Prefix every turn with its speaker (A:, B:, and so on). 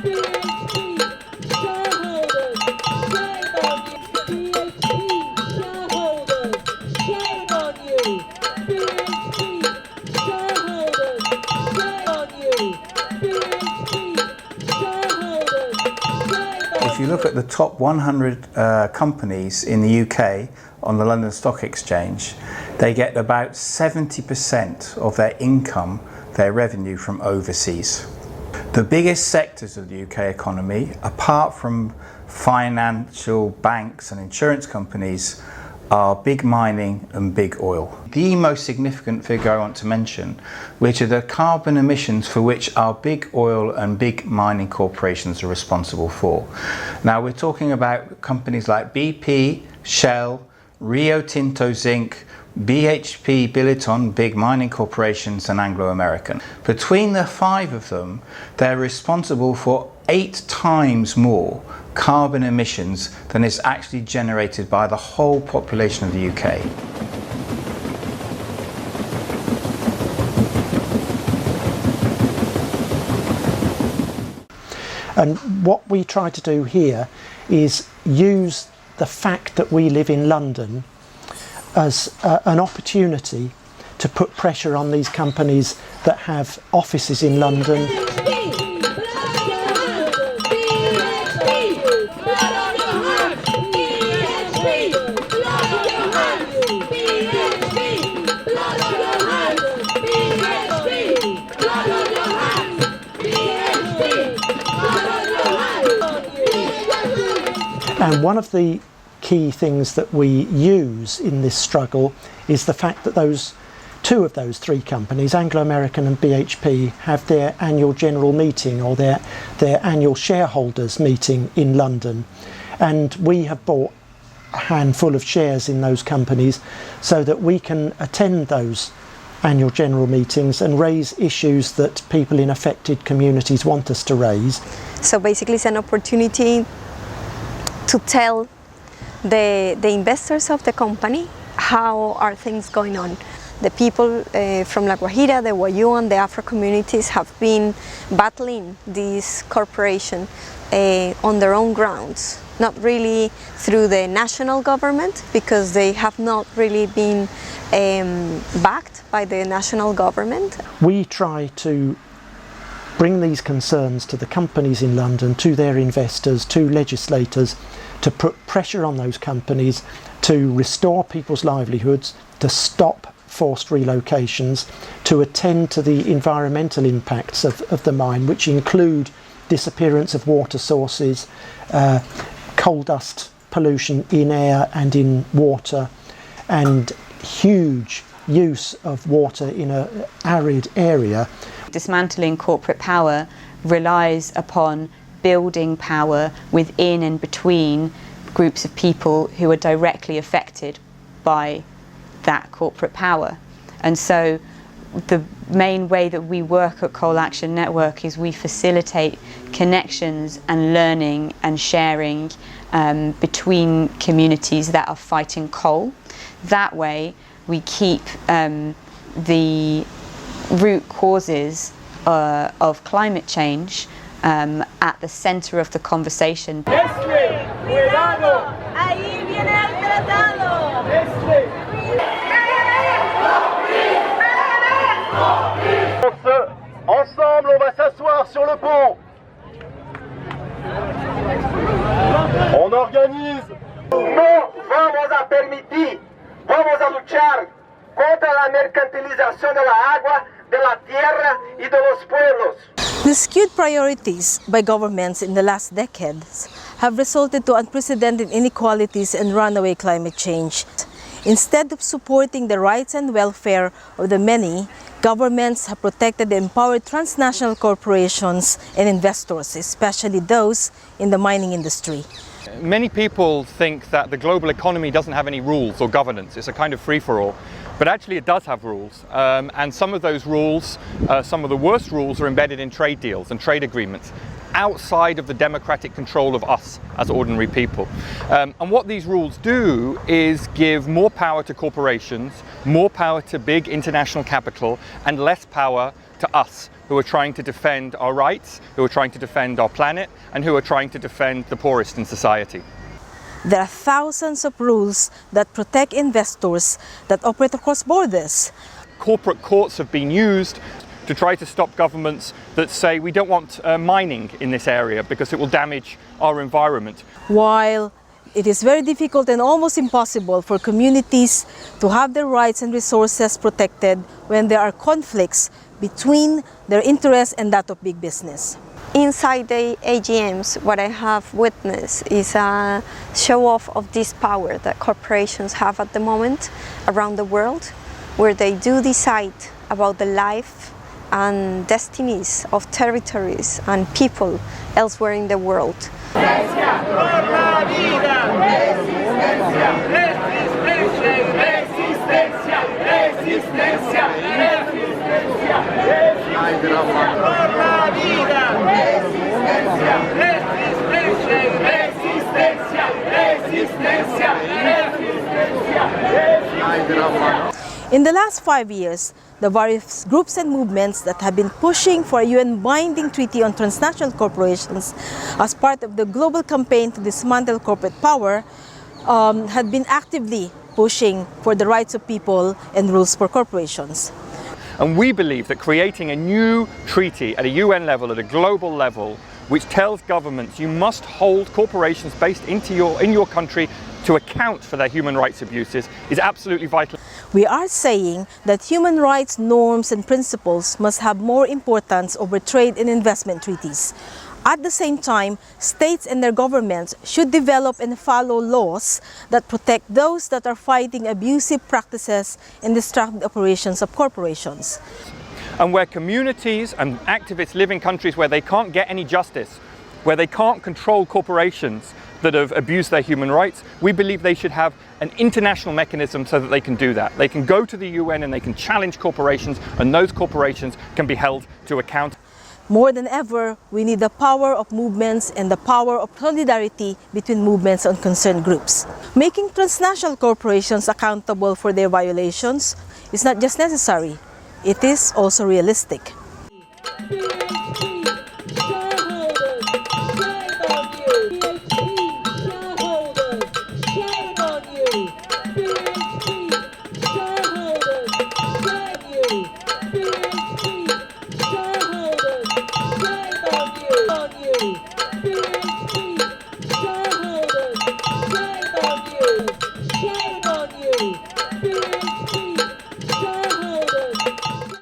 A: If you look at the top 100 companies in the UK on the London Stock Exchange, they get about 70% of their income, their revenue, from overseas. The biggest sectors of the UK economy, apart from financial banks and insurance companies, are big mining and big oil. The most significant figure I want to mention, which are the carbon emissions for which our big oil and big mining corporations are responsible for. Now we're talking about companies like BP, Shell, Rio Tinto Zinc, BHP Billiton, big mining corporations, and Anglo American. Between the five of them, they're responsible for 8 times more carbon emissions than is actually generated by the whole population of the UK.
B: And what we try to do here is use the fact that we live in London as an opportunity to put pressure on these companies that have offices in London. And one of the key things that we use in this struggle is the fact that two of those three companies, Anglo American and BHP, have their annual general meeting or their annual shareholders meeting in London. And we have bought a handful of shares in those companies so that we can attend those annual general meetings and raise issues that people in affected communities want us to raise.
C: So basically it's an opportunity to tell the investors of the company how are things going on. The people from La Guajira, the Wayuu and the Afro communities have been battling this corporation on their own grounds, not really through the national government, because they have not really been backed by the national government.
B: We try to bring these concerns to the companies in London, to their investors, to legislators, to put pressure on those companies to restore people's livelihoods, to stop forced relocations, to attend to the environmental impacts of the mine, which include disappearance of water sources, coal dust pollution in air and in water, and huge use of water in an arid area.
D: Dismantling corporate power relies upon building power within and between groups of people who are directly affected by that corporate power. And so the main way that we work at Coal Action Network is we facilitate connections and learning and sharing between communities that are fighting coal. That way we keep the root causes of climate change at the center of the conversation.
E: Ensemble, on va s'asseoir sur le pont. On organise.
F: No vamos a permitir, vamos a luchar contra la mercantilización de la agua, de la tierra y de los pueblos.
G: The skewed priorities by governments in the last decades have resulted to unprecedented inequalities and runaway climate change. Instead of supporting the rights and welfare of the many, governments have protected and empowered transnational corporations and investors, especially those in the mining industry.
H: Many people think that the global economy doesn't have any rules or governance. It's a kind of free-for-all. But actually it does have rules, and some of those rules, some of the worst rules, are embedded in trade deals and trade agreements outside of the democratic control of us as ordinary people. And what these rules do is give more power to corporations, more power to big international capital, and less power to us who are trying to defend our rights, who are trying to defend our planet, and who are trying to defend the poorest in society.
G: There are thousands of rules that protect investors that operate across borders.
H: Corporate courts have been used to try to stop governments that say we don't want mining in this area because it will damage our environment.
G: While it is very difficult and almost impossible for communities to have their rights and resources protected when there are conflicts between their interests and that of big business.
C: Inside the AGMs, what I have witnessed is a show-off of this power that corporations have at the moment around the world, where they do decide about the life and destinies of territories and people elsewhere in the world.
G: In the last 5 years, the various groups and movements that have been pushing for a UN binding treaty on transnational corporations as part of the global campaign to dismantle corporate power had been actively pushing for the rights of people and rules for corporations.
H: And we believe that creating a new treaty at a UN level, at a global level, which tells governments you must hold corporations based in your country to account for their human rights abuses is absolutely vital.
G: We are saying that human rights norms and principles must have more importance over trade and investment treaties. At the same time, states and their governments should develop and follow laws that protect those that are fighting abusive practices and destructive operations of corporations.
H: And where communities and activists live in countries where they can't get any justice, where they can't control corporations that have abused their human rights, we believe they should have an international mechanism so that they can do that. They can go to the UN and they can challenge corporations, and those corporations can be held to account.
G: More than ever, we need the power of movements and the power of solidarity between movements and concerned groups. Making transnational corporations accountable for their violations is not just necessary, it is also realistic.